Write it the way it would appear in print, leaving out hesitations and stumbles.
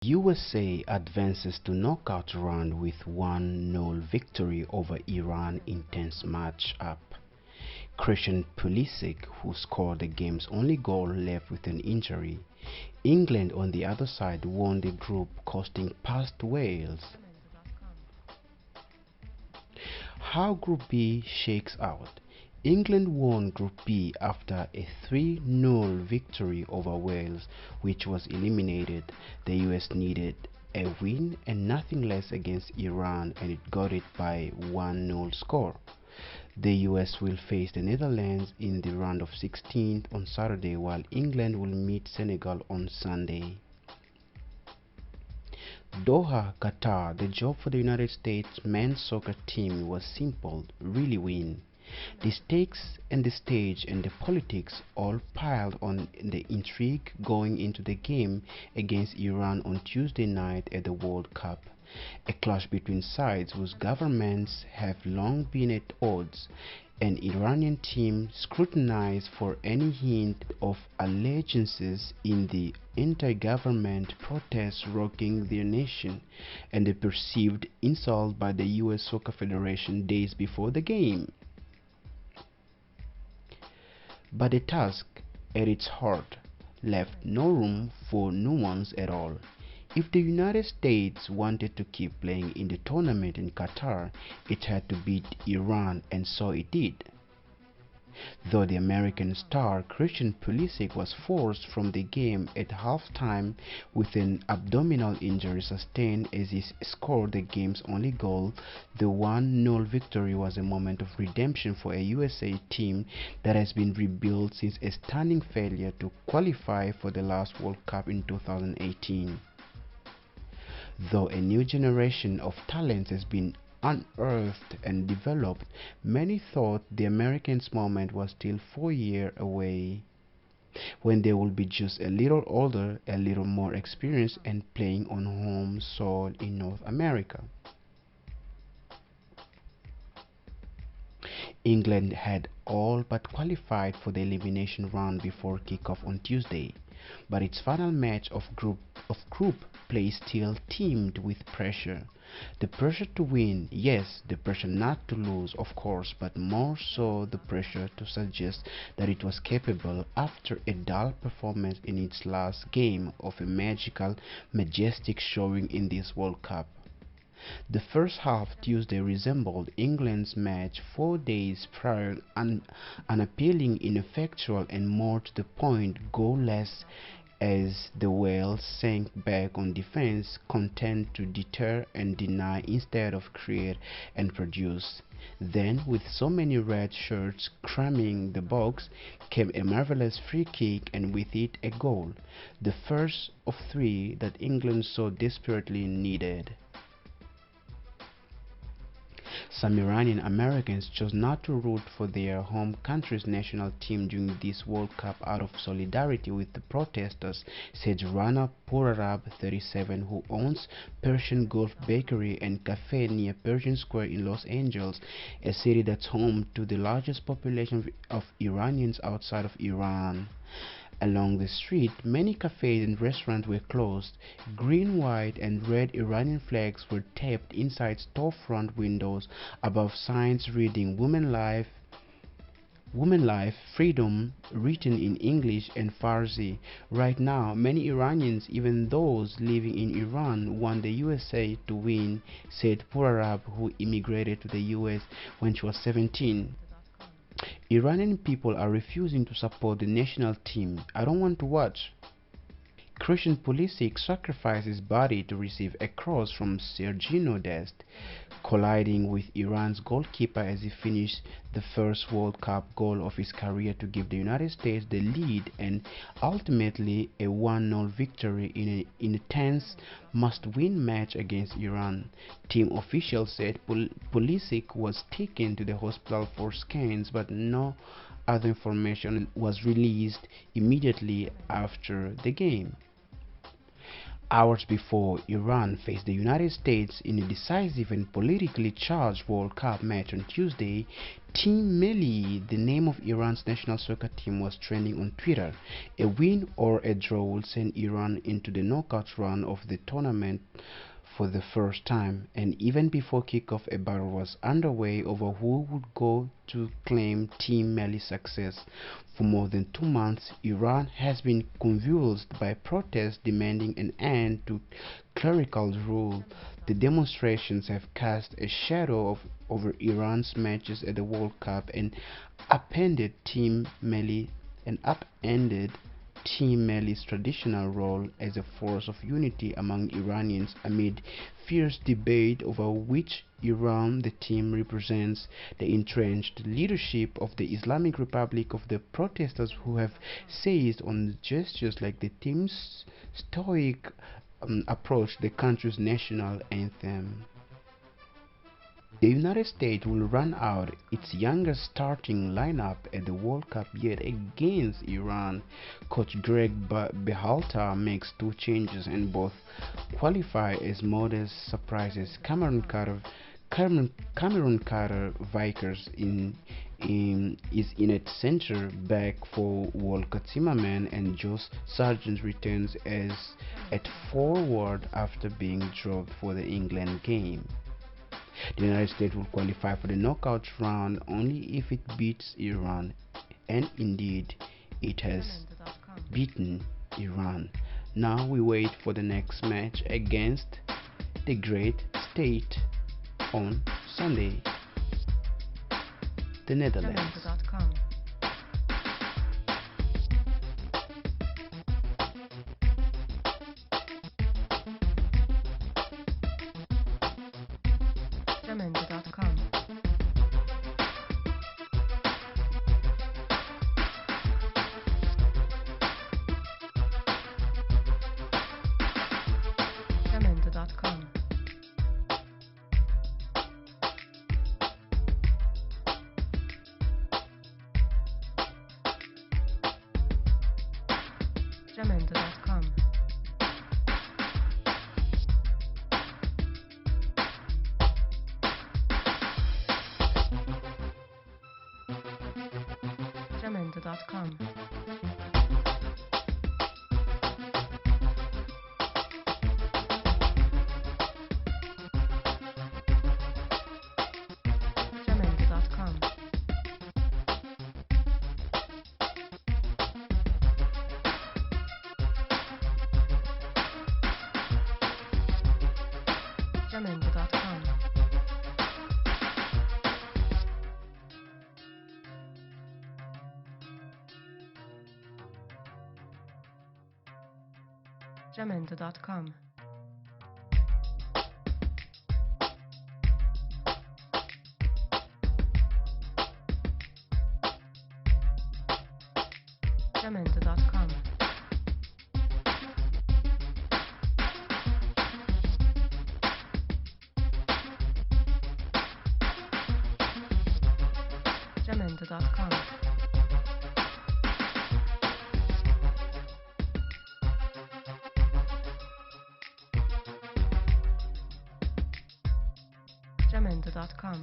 USA advances to knockout round with 1-0 victory over Iran in tense match-up. Christian Pulisic, who scored the game's only goal, left with an injury. England on the other side won the group, coasting past Wales. How Group B shakes out. England won Group B after a 3-0 victory over Wales, which was eliminated. The US needed a win and nothing less against Iran, and it got it by 1-0 score. The US will face the Netherlands in the round of 16 on Saturday, while England will meet Senegal on Sunday. Doha, Qatar. The job for the United States men's soccer team was simple: really win. The stakes and the stage and the politics all piled on the intrigue going into the game against Iran on Tuesday night at the World Cup. A clash between sides whose governments have long been at odds. An Iranian team scrutinized for any hint of allegiances in the anti-government protests rocking their nation, and a perceived insult by the US Soccer Federation days before the game. But the task, at its heart, left no room for nuance at all. If the United States wanted to keep playing in the tournament in Qatar, it had to beat Iran, and so it did. Though the American star Christian Pulisic was forced from the game at halftime with an abdominal injury sustained as he scored the game's only goal, the 1-0 victory was a moment of redemption for a USA team that has been rebuilt since a stunning failure to qualify for the last World Cup in 2018. Though a new generation of talents has been unearthed and developed, many thought the Americans' moment was still 4 years away, when they will be just a little older, a little more experienced, and playing on home soil in North America. England had all but qualified for the elimination round before kickoff on Tuesday, but its final match of group play still teemed with pressure. The pressure to win, yes, the pressure not to lose, of course, but more so the pressure to suggest that it was capable after a dull performance in its last game of a magical, majestic showing in this World Cup. The first half Tuesday resembled England's match 4 days prior, unappealing, ineffectual, and more to the point, goalless, as the Wales sank back on defense, content to deter and deny instead of create and produce. Then, with so many red shirts cramming the box, came a marvelous free kick, and with it a goal, the first of three that England so desperately needed. Some Iranian Americans chose not to root for their home country's national team during this World Cup out of solidarity with the protesters, said Rana Porarab, 37, who owns Persian Gulf Bakery and Cafe near Persian Square in Los Angeles, a city that's home to the largest population of Iranians outside of Iran. Along the street, many cafes and restaurants were closed. Green, white, and red Iranian flags were taped inside storefront windows above signs reading Women Life, Freedom, written in English and Farsi. Right now, many Iranians, even those living in Iran, want the USA to win, said Purarab, who immigrated to the US when she was 17. Iranian people are refusing to support the national team. I don't want to watch. Christian Pulisic sacrificed his body to receive a cross from Sergino Dest, colliding with Iran's goalkeeper as he finished the first World Cup goal of his career to give the United States the lead and ultimately a 1-0 victory in a tense must-win match against Iran. Team officials said Pulisic was taken to the hospital for scans, but no other information was released immediately after the game. Hours before Iran faced the United States in a decisive and politically charged World Cup match on Tuesday, Team Melli, the name of Iran's national soccer team, was trending on Twitter. A win or a draw will send Iran into the knockout round of the tournament for the first time, and even before kickoff a battle was underway over who would go to claim Team Mali's success. For more than 2 months, Iran has been convulsed by protests demanding an end to clerical rule. The demonstrations have cast a shadow over Iran's matches at the World Cup and upended Team Mali and upended Team Mali's traditional role as a force of unity among Iranians amid fierce debate over which Iran the team represents. The entrenched leadership of the Islamic Republic of the protesters who have seized on gestures like the team's stoic approach to the country's national anthem. The United States will run out its youngest starting lineup at the World Cup yet against Iran. Coach Greg Berhalter makes two changes and both qualify as modest surprises. Cameron Carter Vickers is in at center back for Walker Zimmerman, and Josh Sargent returns as at forward after being dropped for the England game. The United States will qualify for the knockout round only if it beats Iran, and indeed it has beaten Iran. Now we wait for the next match against the Great State on Sunday, the Netherlands. Jamendo.com. Jamendo.com. Jamendo.com. Jamendo.com. Jamendo.com. Jamendo.com. Jamendo.com. Jamendo.com. Jamendo.com. Jamendo.com.